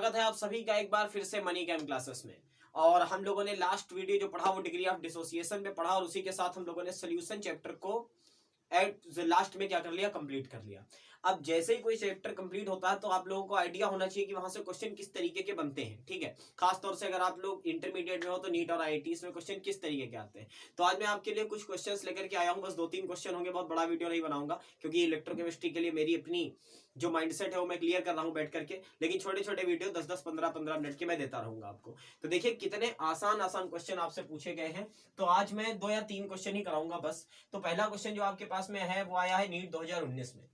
स्वागत है आप सभी का एक बार फिर से मनी कैम क्लासेस में। और हम लोगों ने लास्ट वीडियो जो पढ़ा वो डिग्री ऑफ डिसोसिएशन में पढ़ा और उसी के साथ हम लोगों ने सोल्यूशन चैप्टर को एट लास्ट में क्या कर लिया, कंप्लीट कर लिया। अब जैसे ही कोई चैप्टर कंप्लीट होता है तो आप लोगों को आइडिया होना चाहिए कि वहां से क्वेश्चन किस तरीके के बनते हैं, ठीक है। खास तौर से अगर आप लोग इंटरमीडिएट में हो तो नीट और आईआईटीज में क्वेश्चन किस तरीके के आते हैं। तो आज मैं आपके लिए कुछ क्वेश्चंस लेकर के आया हूँ, बस 2-3 क्वेश्चन होंगे, बहुत बड़ा वीडियो नहीं बनाऊंगा क्योंकि इलेक्ट्रोकेमिस्ट्री के लिए मेरी अपनी जो माइंडसेट है वो मैं क्लियर कर रहा हूँ बैठ करके, लेकिन छोटे छोटे वीडियो 10-10, 15-15 मिनट के मैं देता रहूंगा आपको। तो देखिए कितने आसान आसान क्वेश्चन आपसे पूछे गए हैं। तो आज मैं 2 या 3 क्वेश्चन ही कराऊंगा बस। तो पहला क्वेश्चन जो आपके पास में है वो आया है नीट 2019 में,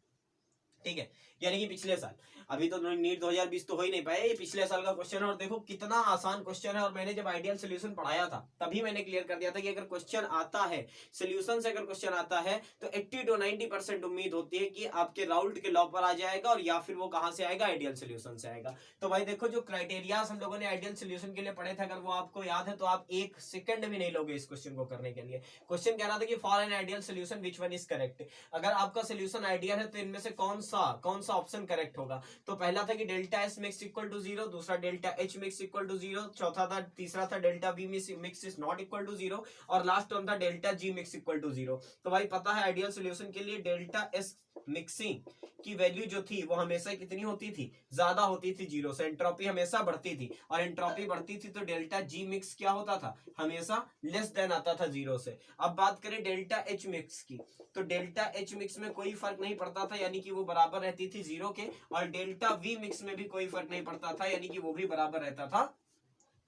ठीक है, यानी कि पिछले साल। अभी तो नीट 2020 तो हो ही नहीं पाया, ये पिछले साल का क्वेश्चन है। और देखो कितना आसान क्वेश्चन है, और मैंने जब आइडियल सोल्यूशन पढ़ाया था तभी मैंने क्लियर कर दिया था कि अगर क्वेश्चन आता है सोल्यूशन से, अगर क्वेश्चन आता है तो 80 to 90% उम्मीद होती है कि आपके राउल्ट के लॉ पर आ जाएगा, और या फिर वो कहां से आएगा, आइडियल सोल्यूशन से आएगा। तो भाई देखो जो क्राइटेरियाज हम लोगों ने आइडियल सोल्यूशन के लिए पढ़े थे, अगर वो आपको याद है तो आप 1 सेकंड भी नहीं लोगे इस क्वेश्चन को करने के लिए। क्वेश्चन कह रहा था कि for an ideal solution which one is correct. अगर आपका सोल्यूशन आइडियल है तो इनमें से कौन सा ऑप्शन करेक्ट होगा। तो पहला था कि delta S mix equal to 0, दूसरा delta H mix equal to 0, तीसरा था delta V mix is not equal to 0, और लास्ट वन था delta G mix equal to 0। तो भाई पता है आइडियल सोल्यूशन के लिए डेल्टा एस मिक्सिंग की वैल्यू जो थी वो हमेशा कितनी होती थी, ज्यादा होती थी 0 से। एंट्रोपी हमेशा बढ़ती थी, और एंट्रोपी बढ़ती थी तो डेल्टा जी मिक्स क्या होता था, हमेशा लेस देन आता था 0 से। अब बात करें डेल्टा एच मिक्स की, तो डेल्टा एच मिक्स में कोई फर्क नहीं पड़ता था, यानी कि वो बराबर रहती थी 0 के, और डेल्टा वी मिक्स में भी कोई फर्क नहीं पड़ता था, यानी कि वो भी बराबर रहता था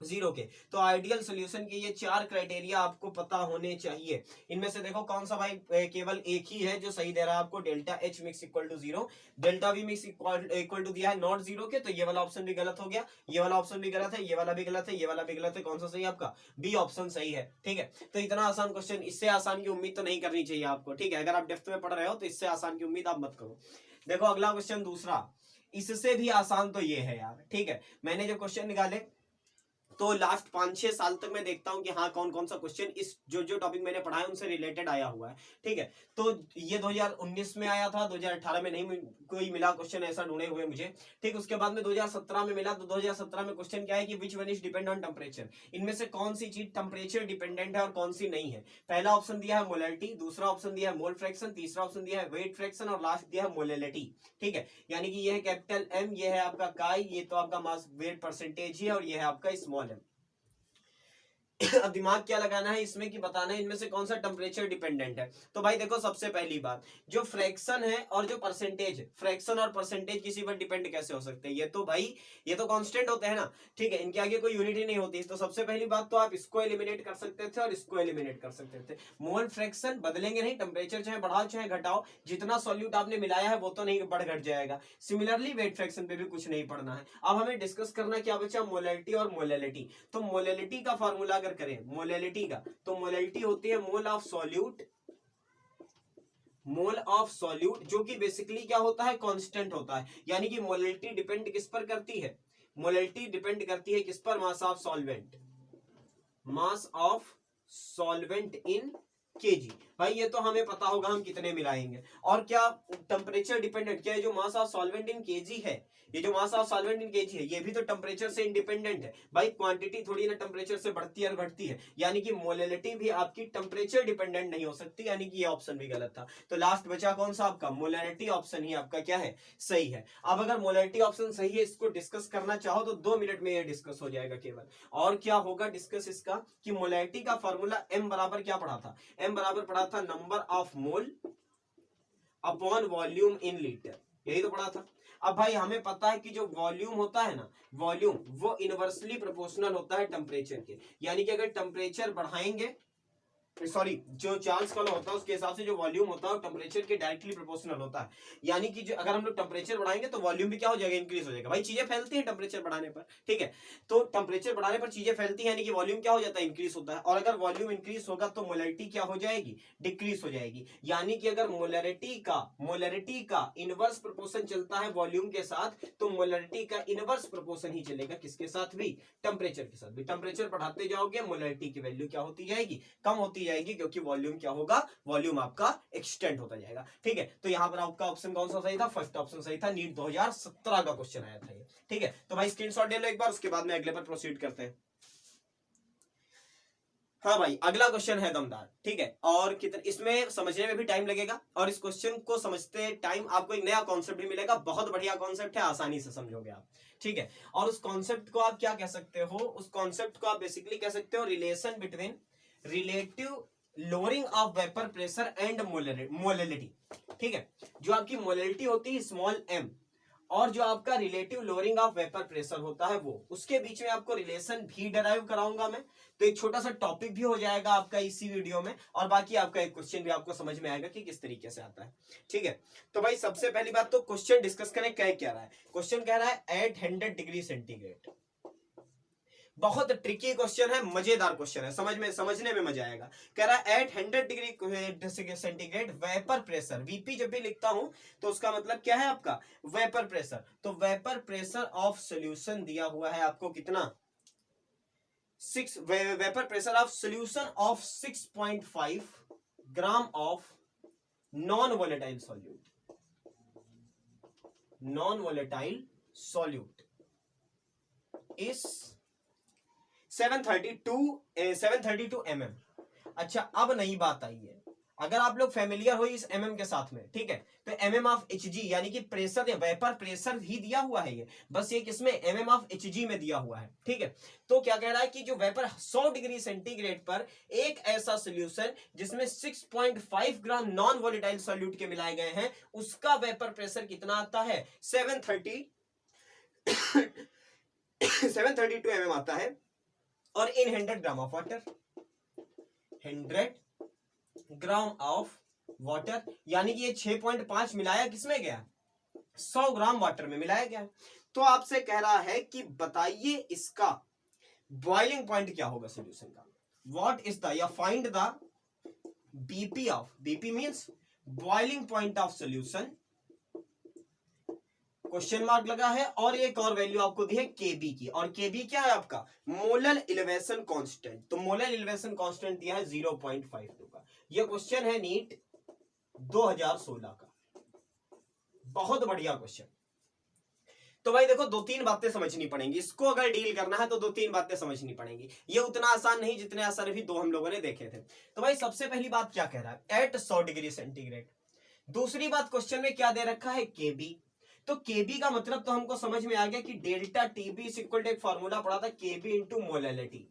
0 के। तो आइडियल सोल्यूशन के ये 4 क्राइटेरिया आपको पता होने चाहिए। इनमें से देखो कौन सा भाई केवल एक ही है जो सही दे रहा है आपको, delta H mix equal to 0, delta V mix equal to दिया है नॉट 0 के, तो ये वाला ऑप्शन भी गलत हो गया, ये वाला ऑप्शन भी गलत है, ये वाला भी गलत है, ये वाला भी गलत है। कौन सा सही है आपका, बी ऑप्शन सही है, ठीक है। तो इतना आसान क्वेश्चन, इससे आसान की उम्मीद तो नहीं करनी चाहिए आपको, ठीक है। अगर आप डेप्थ में पढ़ रहे हो तो इससे आसान की उम्मीद आप मत करो। देखो अगला क्वेश्चन दूसरा, इससे भी आसान तो ये है यार, ठीक है। मैंने जो क्वेश्चन निकाले तो लास्ट 5-6 साल तक मैं देखता हूं कि हाँ कौन कौन सा क्वेश्चन इस जो टॉपिक मैंने पढ़ा है उनसे रिलेटेड आया हुआ है, ठीक है। तो ये 2019 में आया था, 2018 में नहीं कोई मिला क्वेश्चन ऐसा ढूंढे हुए मुझे, ठीक। उसके बाद में 2017 में मिला, तो 2017 में क्वेश्चन क्या है कि which one is depend on temperature. इनमें से कौन सी चीज टेम्परेचर डिपेंडेंट है और कौन सी नहीं है। पहला ऑप्शन दिया है मोलैलिटी, दूसरा ऑप्शन दिया है मोल फ्रैक्शन, तीसरा ऑप्शन दिया है वेट फ्रैक्शन, और लास्ट दिया है मोलैलिटी, ठीक है। यानी कि ये है कैपिटल एम, ये है आपका काई, ये तो आपका मास वेट परसेंटेज है, और ये है आपका स्मॉल एम। अब दिमाग क्या लगाना है इसमें कि बताना है इनमें से कौन सा टेम्परेचर डिपेंडेंट है। तो भाई देखो सबसे पहली बात, जो फ्रैक्शन है और जो परसेंटेज, फ्रैक्शन और परसेंटेज किसी पर डिपेंड कैसे हो सकते हैं, ये तो भाई ये तो कांस्टेंट होते हैं ना, ठीक है। इनके आगे कोई यूनिट ही नहीं होती। तो सबसे पहली बात तो आप इसको एलिमिनेट कर सकते थे और इसको एलिमिनेट कर सकते थे। मोल फ्रैक्शन बदलेंगे नहीं, टेम्परेचर चाहे बढ़ाओ चाहे घटाओ, जितना सॉल्यूट आपने मिलाया है वो तो नहीं बढ़ घट जाएगा। सिमिलरली वेट फ्रैक्शन पे भी कुछ नहीं पढ़ना है। अब हमें डिस्कस करना क्या बचा, मोलैलिटी और मोलैलिटी। तो मोलैलिटी का फार्मूला करें मोलैलिटी का, तो मोलैलिटी होती है mole of solute, mole of solute, जो कि बेसिकली क्या होता है, कांस्टेंट होता है। यानी कि मोलैलिटी डिपेंड किस पर करती है, मोलैलिटी डिपेंड करती है किस पर, मास of solvent, mass of solvent in KG. भाई ये तो हमें पता होगा हम कितने मिलाएंगे। और क्या टेम्परेचर डिपेंडेंट, क्या है जो मास ऑफ सॉल्वेंट इन केजी है, ये जो मास ऑफ सॉल्वेंट इन केजी है ये भी तो टेम्परेचर से इंडिपेंडेंट है। भाई क्वांटिटी थोड़ी ना टेम्परेचर से बढ़ती है और घटती है, यानी कि मोलैलिटी भी आपकी टेम्परेचर डिपेंडेंट नहीं हो सकती, यानी कि ये ऑप्शन भी गलत था। तो लास्ट बचा कौन सा आपका, मोलैलिटी ऑप्शन ही आपका क्या है, सही है। अब अगर मोलैलिटी ऑप्शन सही है, इसको डिस्कस करना चाहो तो 2 मिनट में ये डिस्कस हो जाएगा केवल। और क्या होगा डिस्कस इसका, कि मोलैलिटी का फॉर्मूला एम बराबर क्या पढ़ा था, एम बराबर पढ़ा था number of mole upon volume in litre, यही तो पढ़ा था। अब भाई हमें पता है कि जो वॉल्यूम होता है ना, वॉल्यूम वो इनवर्सली प्रोपोर्शनल होता है टेम्परेचर के। यानी कि अगर टेम्परेचर बढ़ाएंगे, सॉरी जो चार्ज का होता है उसके हिसाब से जो वॉल्यूम होता है वो टेम्परेचर के डायरेक्टली प्रोपोर्शनल होता है। यानी कि जो अगर हम लोग टेम्परेचर बढ़ाएंगे तो वॉल्यूम भी क्या हो जाएगा, इंक्रीज हो जाएगा। भाई चीजें फैलती हैं टेम्परेचर बढ़ाने पर, ठीक है। तो टेम्परेचर बढ़ाने पर चीजें फैलती हैं, यानी कि वॉल्यूम क्या हो जाता है, इंक्रीज होता है। और अगर वॉल्यूम इंक्रीज होगा तो मोलैलिटी क्या हो जाएगी, डिक्रीज हो जाएगी। यानी कि अगर मोलैलिटी का इनवर्स प्रोपोर्शन चलता है वॉल्यूम के साथ, तो मोलैलिटी का इनवर्स प्रोपोर्शन ही चलेगा किसके साथ भी, टेम्परेचर के साथ भी। टेम्परेचर बढ़ाते जाओगे मोलैलिटी की वैल्यू क्या होती जाएगी, कम होती जाएगी, क्योंकि वॉल्यूम क्या होगा, वॉल्यूम आपका एक्सटेंड होता जाएगा। ठीक है, तो यहाँ पर आपका ऑप्शन कौन सा सही था, फर्स्ट ऑप्शन सही था, नीट 2017 का क्वेश्चन आया था ये। ठीक है, तो भाई स्क्रीनशॉट ले लो एक बार, उसके बाद में अगले पर प्रोसीड करते हैं। हाँ भाई, अगला क्वेश्चन है दमदार। ठीक है, और कितने इसमें समझने में भी टाइम लगेगा, और इस क्वेश्चन को समझते टाइम आपको एक नया कॉन्सेप्ट भी मिलेगा। बहुत बढ़िया कॉन्सेप्ट है, आसानी से समझोगे आप। ठीक है, और उस कॉन्सेप्ट को आप क्या कह सकते हो, उस कॉन्सेप्ट को आप बेसिकली कह सकते हो relation between relative lowering of vapour pressure and molality. ठीक है, जो आपकी मोलिलिटी होती है स्मॉल m, और जो आपका relative lowering of vapour pressure होता है वो, उसके बीच में आपको रिलेशन भी डराइव कराऊंगा मैं। तो एक छोटा सा टॉपिक भी हो जाएगा आपका इसी वीडियो में, और बाकी आपका एक क्वेश्चन भी आपको समझ में आएगा कि किस तरीके से आता है। ठीक है, तो भाई सबसे पहली बात तो क्वेश्चन डिस्कस करें, कह क्या रहा है। क्वेश्चन कह रहा है 800 डिग्री सेंटीग्रेड। बहुत ट्रिकी क्वेश्चन है, मजेदार क्वेश्चन है, समझने में मजा आएगा। कह रहा है 800 degree centigrade vapour pressure, VP जब भी लिखता हूं तो उसका मतलब क्या है आपका, वेपर प्रेशर। तो वेपर प्रेशर ऑफ सॉल्यूशन दिया हुआ है आपको कितना, 6, vapour pressure of solution of 6.5 gram of non volatile solute, non volatile solute इस 732 mm। अच्छा, अब नई बात आई है, अगर आप लोग फेमिलियर हो इस mm के साथ में, ठीक है, तो mm ऑफ Hg यानी कि प्रेशर या वेपर प्रेशर ही दिया हुआ है ये, बस ये किसमें, mm ऑफ Hg में दिया हुआ है। ठीक है, तो क्या कह रहा है कि जो वेपर 100 डिग्री सेंटीग्रेड पर एक ऐसा सोल्यूशन जिसमें 6.5 ग्राम नॉन वोलेटाइल सॉल्यूट के मिलाए गए हैं, उसका वेपर प्रेशर कितना आता है, 732 mm आता है, और इन 100 gram of water, 100 gram of water, यानी कि ये 6.5 मिलाया किसमें गया, 100 ग्राम वाटर में मिलाया गया। तो आपसे कह रहा है कि बताइए इसका बॉइलिंग पॉइंट क्या होगा सॉल्यूशन का, व्हाट इज द, या find the BP of, BP means boiling point of solution, question mark लगा है, और एक और वैल्यू आपको दी है केबी की, और केबी क्या है आपका, मोलर इलेवेशन कांस्टेंट। तो मोलर इलेवेशन कांस्टेंट दिया है 0.52 का। यह क्वेश्चन है नीट 2016 का, बहुत बढ़िया क्वेश्चन। तो भाई देखो, 2-3 बातें समझनी पड़ेंगी इसको, अगर डील करना है तो 2-3 बातें समझनी पड़ेंगी। ये उतना आसान नहीं जितने आसान भी 2 हम लोगों ने देखे थे। तो भाई सबसे पहली बात क्या कह रहा है, एट 100 डिग्री सेंटीग्रेड। दूसरी बात, क्वेश्चन में क्या दे रखा है, केबी। तो केबी का मतलब तो हमको समझ में आ गया कि डेल्टा टीबी इक्वल टू एक फॉर्मूला पढ़ा था, केबी इंटू मोलैलिटी।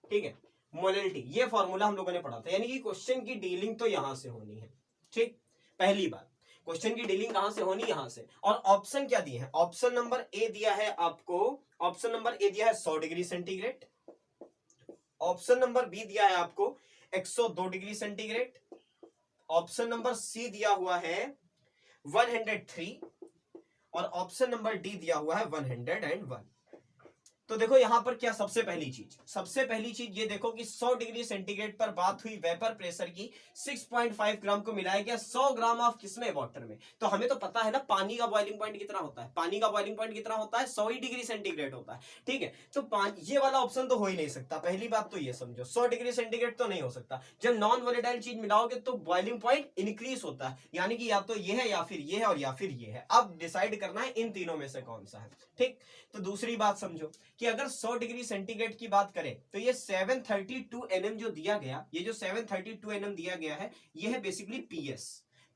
ठीक है, मोलैलिटी, ये फॉर्मूला हम लोगों ने पढ़ा था, यानी कि क्वेश्चन की डीलिंग तो यहां से होनी है। ठीक, पहली बात, क्वेश्चन की डीलिंग कहां से होनी, यहां से। और ऑप्शन क्या दिए हैं, ऑप्शन नंबर ए दिया है आपको, ऑप्शन नंबर ए दिया है 100 degree centigrade, option number B दिया है आपको 102 degree centigrade, option number C दिया हुआ है 103, और ऑप्शन नंबर डी दिया हुआ है 101। तो देखो यहां पर क्या, सबसे पहली चीज ये देखो कि 100 डिग्री सेंटीग्रेड पर बात हुई वेपर प्रेशर की, 6.5 ग्राम को मिलाया गया 100 ग्राम ऑफ किसमें, वाटर में। तो हमें तो पता है ना पानी का बॉइलिंग पॉइंट कितना होता है, पानी का बॉइलिंग पॉइंट कितना होता है, 100 डिग्री सेंटीग्रेड होता है। ठीक है, तो ये वाला ऑप्शन तो हो ही नहीं सकता, पहली बात तो ये समझो, 100 डिग्री सेंटीग्रेड तो नहीं हो सकता। जब नॉन वोलेटाइल चीज मिलाओगे तो बॉइलिंग पॉइंट इंक्रीज होता है, यानी कि या तो ये है या फिर ये है और या फिर ये है। अब डिसाइड करना है इन तीनों में से कौन सा है। ठीक, तो दूसरी बात समझो कि अगर 100 डिग्री सेंटीग्रेड की बात करें तो ये 732 nm जो दिया गया, ये जो 732 nm दिया गया है, ये है basically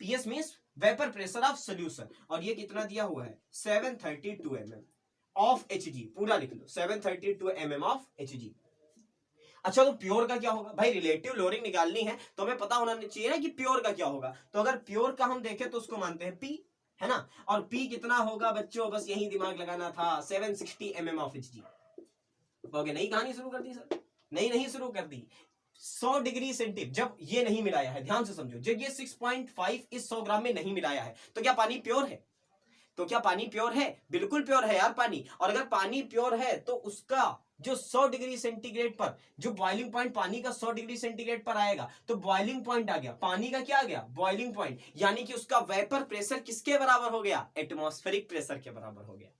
PS means vapour pressure of solution, और ये कितना दिया हुआ है, 732 mm ऑफ Hg, पूरा लिख लो 732 mm ऑफ Hg। अच्छा, तो प्योर का क्या होगा भाई, रिलेटिव लोअरिंग निकालनी है तो हमें पता होना चाहिए ना कि प्योर का क्या होगा। तो अगर प्योर का हम देखें तो उसको मानते हैं P, है ना, और P कितना होगा बच्चों, बस यही दिमाग लगाना था, 760 mm ऑफ Hg। ओके, नई कहानी शुरू कर दी सर, नहीं शुरू कर दी। 100 डिग्री सेंटीग्रेड जब ये नहीं मिलाया है, ध्यान से समझो, जब ये 6.5 इस 100 ग्राम में नहीं मिलाया है, तो क्या पानी प्योर है, तो क्या पानी प्योर है, बिल्कुल प्योर है यार पानी। और अगर पानी प्योर है तो उसका जो 100 डिग्री सेंटीग्रेड पर जो बॉइलिंग पॉइंट पानी का 100 डिग्री सेंटीग्रेड पर आएगा, तो बॉइलिंग पॉइंट आ गया, पानी का क्या आ गया, बॉइलिंग पॉइंट, यानी कि उसका वेपर प्रेशर किसके बराबर हो गया, एटमॉस्फेरिक प्रेशर के बराबर हो गया।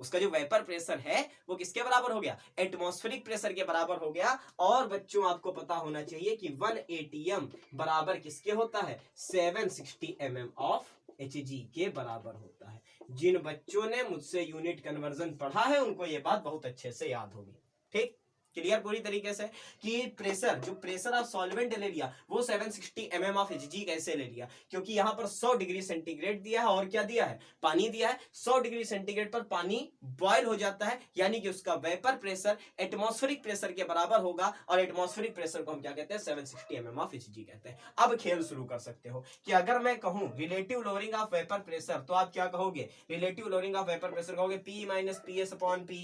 उसका जो वेपर प्रेशर है वो किसके बराबर हो गया, एटमॉस्फेरिक प्रेशर के बराबर हो गया। और बच्चों आपको पता होना चाहिए कि 1 atm बराबर किसके होता है, 760 mm ऑफ Hg के बराबर होता है। जिन बच्चों ने मुझसे यूनिट कन्वर्जन पढ़ा है उनको ये बात बहुत अच्छे से याद होगी। ठीक, क्लियर पूरी तरीके से कि प्रेशर, जो प्रेशर ऑफ सॉल्वेंट ले लिया वो 760 mm ऑफ Hg कैसे ले लिया, क्योंकि यहां पर 100 डिग्री सेंटीग्रेड दिया है और क्या दिया है, पानी दिया है। 100 डिग्री सेंटीग्रेड पर पानी बॉयल हो जाता है, यानी कि उसका वेपर प्रेशर एटमॉस्फेरिक प्रेशर के बराबर होगा, और एटमॉस्फेरिक प्रेशर को हम क्या कहते हैं, 760 mm ऑफ Hg कहते हैं। अब खेल शुरू कर सकते हो कि अगर मैं कहूं relative lowering of vapour pressure, तो आप क्या कहोगे, relative lowering of vapour pressure कहोगे P minus PS upon P,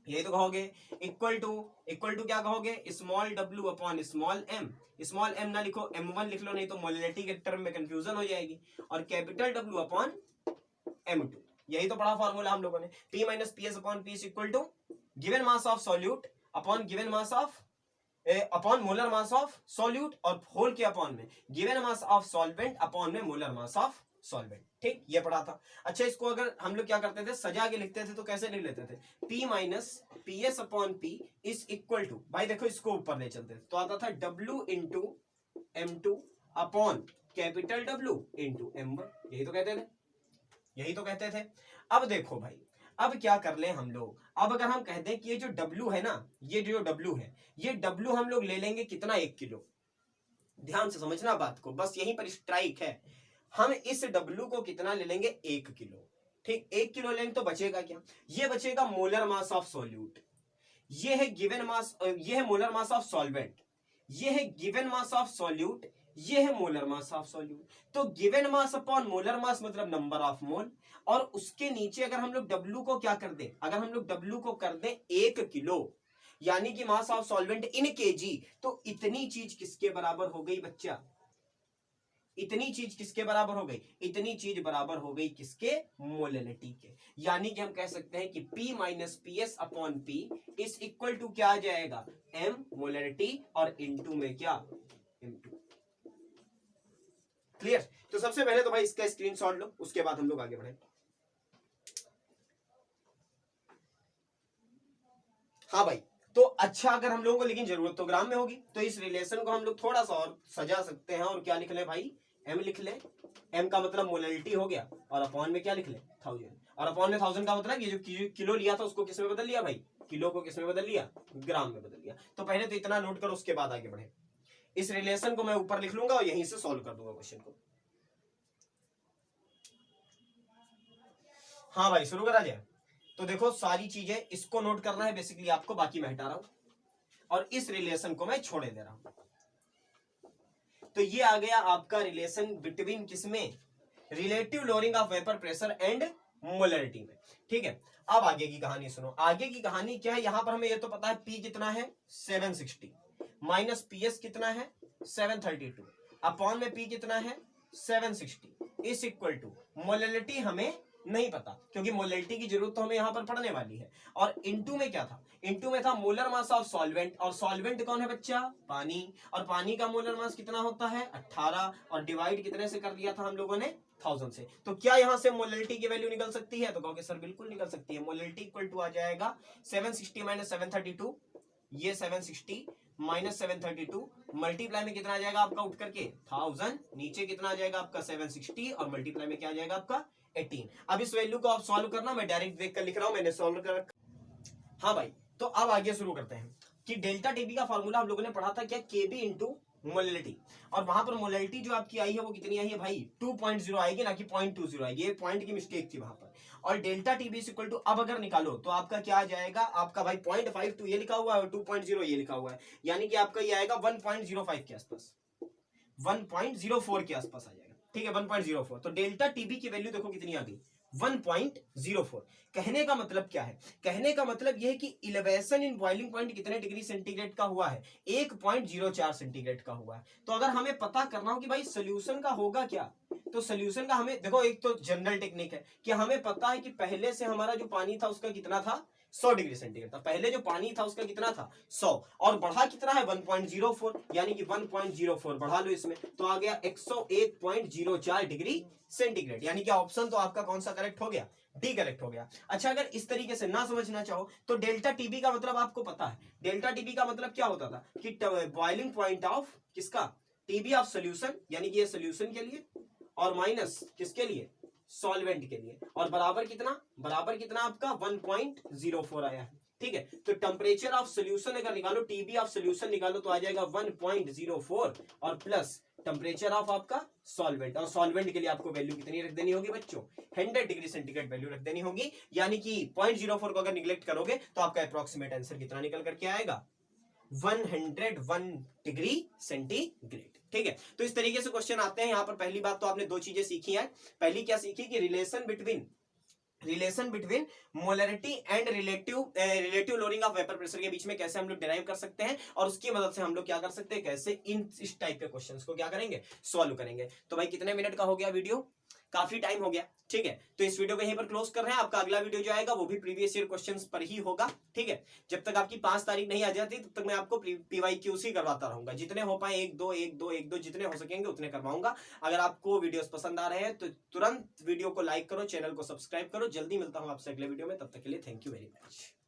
यही तो कहोगे। इक्वल टू क्या कहोगे, small w upon small m, small m ना लिखो m1 लिख लो, नहीं तो मोलिनिटी के टर्म में कंफ्यूजन हो जाएगी, और कैपिटल W अपॉन m2, यही तो पढ़ा फॉर्मूला हम लोगों ने। P minus PS upon P equal to given mass of solute upon given mass of upon molar mass of solute, और होल के अपॉन में given mass of solvent upon में मोलर मास ऑफ सॉल्वेंट। ठीक, ये पढ़ा था। अच्छा, इसको अगर हम लोग क्या करते थे, सजा के लिखते थे, तो कैसे लिख लेते थे, P minus PS upon P is equal to, भाई देखो इसको ऊपर ले चलते थे तो आता था W into M2 upon capital W into M1, यही तो कहते थे। अब देखो भाई, अब क्या कर ले हम लोग, अब अगर हम कह दें कि ये जो W है ना, ये जो W है, ये W हम लोग ले लेंगे कितना, 1 किलो। ध्यान से समझना बात को, बस यहीं पर स्ट्राइक है। हम इस W को कितना ले लेंगे, 1 किलो। ठीक, 1 किलो लेंगे तो बचेगा क्या, ये बचेगा मोलर मास ऑफ सॉल्यूट, ये है गिवन मास, ये है मोलर मास ऑफ सॉल्वेंट, ये है गिवन मास ऑफ सॉल्यूट, ये है मोलर मास ऑफ सॉल्यूट। तो गिवन मास अपॉन मोलर मास मतलब नंबर ऑफ मोल, और उसके नीचे अगर हम लोग W को क्या कर दें, अगर हम लोग W को कर दें 1 किलो, यानी कि मास ऑफ सॉल्वेंट इन केजी, तो इतनी चीज किसके बराबर हो गई बच्चा, इतनी चीज किसके बराबर हो गई, इतनी चीज बराबर हो गई किसके, मोलिनिटी के। यानी कि हम कह सकते हैं कि P minus PS upon P is equal to क्या आ जाएगा, M मोलिनिटी, और इनटू में क्या, M2। क्लियर। तो सबसे पहले तो भाई इसका स्क्रीनशॉट लो, उसके बाद हम लोग आगे बढ़े। हाँ भाई, तो अच्छा, अगर हम लोगों को लेकिन जरूरत तो ग्राम में होगी, तो इस रिलेशन को हम लोग थोड़ा सा और सजा सकते हैं, और क्या लिख ले भाई, M लिख ले। M का मतलब मोलिनिटी हो गया, और अपॉन में क्या लिख ले, 1000, और अपॉन में 1000 का मतलब ये जो किलो लिया था उसको किस में बदल लिया भाई, किलो को किस में बदल लिया, ग्राम में बदल लिया। तो पहले तो इतना नोट करो, उसके बाद आगे बढ़े। इस रिलेशन को मैं ऊपर लिख लूंगा और यहीं से सॉल्व कर दूंगा क्वेश्चन को। हाँ भाई, शुरू करा जाए। तो देखो सारी चीजें इसको नोट करना है बेसिकली आपको, बाकी मैं हटा रहा हूं, और इस रिलेशन को मैं छोड़े दे रहा हूं। तो ये आ गया आपका रिलेशन बिटवीन किसमें, relative lowering of vapour pressure and molarity में। ठीक है, अब आगे की कहानी सुनो। आगे की कहानी क्या है, यहां पर हमें ये तो पता है P कितना है 760, माइनस PS कितना है 732, अपॉन में P कितना है 760 इज इक्वल टू, मोलरिटी हमें नहीं पता, क्योंकि मोलरिटी की जरूरत तो हमें यहां पर पढ़ने वाली है। और इनटू में क्या था, इनटू में था मोलर मास ऑफ सॉल्वेंट, और सॉल्वेंट कौन है बच्चा, पानी, और पानी का मोलर मास कितना होता है 18, और डिवाइड कितने से कर दिया था हम लोगों ने, 1000 से। तो क्या यहां से मोलरिटी की वैल्यू निकल सकती है, तो कहोगे सर बिल्कुल निकल सकती है। मोलरिटी इक्वल टू आ जाएगा 760 माइनस 732, ये 760 माइनस 732, मल्टीप्लाई में कितना आ जाएगा आपका उठ करके 1000, नीचे कितना आ जाएगा आपका 760, और मल्टीप्लाई में क्या आ जाएगा आपका 18। अब इस वैल्यू को आप सॉल्व करना, मैं डायरेक्ट देख कर लिख रहा हूं, मैंने सॉल्व कर। हाँ भाई, तो अब आगे शुरू करते हैं कि डेल्टा टीबी का फॉर्मूला हम लोगों ने पढ़ा था क्या, केबी इंटू मोलिनिटी, और वहां पर मोलिनिटी जो आपकी आई है वो कितनी आई है भाई, 2.0 आएगी, ना कि 0.20 आएगी, ये पॉइंट की मिस्टेक थी वहां पर। और डेल्टा टीबी इक्वल टू, अब अगर निकालो तो आपका क्या आ जाएगा, आपका भाई 0.52 ये लिखा हुआ है और 2.0 ये लिखा हुआ है, यानी कि आपका ये आएगा 1.05 के आसपास, 1.04 के आसपास आ जाएगा। ठीक है, 1.04। तो डेल्टा टीबी की वैल्यू देखो कितनी आ गई, 1.04। कहने का मतलब क्या है, कहने का मतलब यह है कि इलेवेशन इन बॉइलिंग पॉइंट कितने डिग्री सेंटीग्रेड का हुआ है, 1.04 सेंटीग्रेड का हुआ है। तो अगर हमें पता करना हो कि भाई सोल्यूशन का होगा क्या, तो सोल्यूशन का हमें देखो, एक तो जनरल टेक्निक है कि हमें पता है कि पहले से हमारा जो पानी था उसका कितना था 100 डिग्री सेंटीग्रेड था, पहले जो पानी था उसका कितना था 100, और बढ़ा कितना है 1.04, यानी कि 1.04 बढ़ा लो इसमें, तो आ गया 101.04 डिग्री सेंटीग्रेड, यानी कि ऑप्शन तो आपका कौन सा करेक्ट हो गया, डी करेक्ट हो गया। अच्छा, अगर इस तरीके से ना समझना चाहो तो डेल्टा टीबी का मतलब आपको पता है, डेल्टा टीबी का मतलब क्या होता था कि बॉइलिंग पॉइंट ऑफ किसका, टीबी ऑफ सोल्यूशन, यानी कि ये सोल्यूशन के लिए, और माइनस किसके लिए, सॉल्वेंट के लिए, और बराबर कितना, बराबर कितना आपका 1.04 आया है। ठीक है, तो टेम्परेचर ऑफ सोल्यूशन अगर निकालो, टीबी ऑफ सोल्यूशन निकालो तो आ जाएगा 1.04 और प्लस टेम्परेचर ऑफ आपका सॉल्वेंट, और सॉल्वेंट के लिए आपको वैल्यू कितनी रख देनी होगी बच्चों, 100 डिग्री सेंटीग्रेड वैल्यू रख देनी होगी, यानी कि 0.04 को अगर निगलेक्ट करोगे तो आपका अप्रोक्सीमेट आंसर कितना निकल करके आएगा, 101 डिग्री सेंटीग्रेड। ठीक है, तो इस तरीके से क्वेश्चन आते हैं। यहां पर पहली बात तो आपने दो चीजें सीखी है। पहली क्या सीखी कि relation between molarity and relative loading of vapour pressure के बीच में कैसे हम लोग डिराइव कर सकते हैं, और उसकी मदद से हम लोग क्या कर सकते हैं, कैसे इस टाइप के क्वेश्चंस को क्या करेंगे, सॉल्व करेंगे। तो भाई कितने मिनट का हो गया वीडियो, काफी टाइम हो गया। ठीक है, तो इस वीडियो को यहीं पर क्लोज कर रहे हैं। आपका अगला वीडियो जो आएगा वो भी प्रीवियस ईयर क्वेश्चंस पर ही होगा। ठीक है, जब तक आपकी 5 तारीख नहीं आ जाती तब तक मैं आपको PYQs ही करवाता रहूंगा, जितने हो पाए 1-2 जितने हो सकेंगे उतने करवाऊंगा। अगर आपको वीडियोस पसंद आ रहे हैं तो तुरंत वीडियो को लाइक करो, चैनल को सब्सक्राइब करो। जल्दी मिलता हूं आपसे अगले वीडियो में, तब तक के लिए थैंक यू वेरी मच।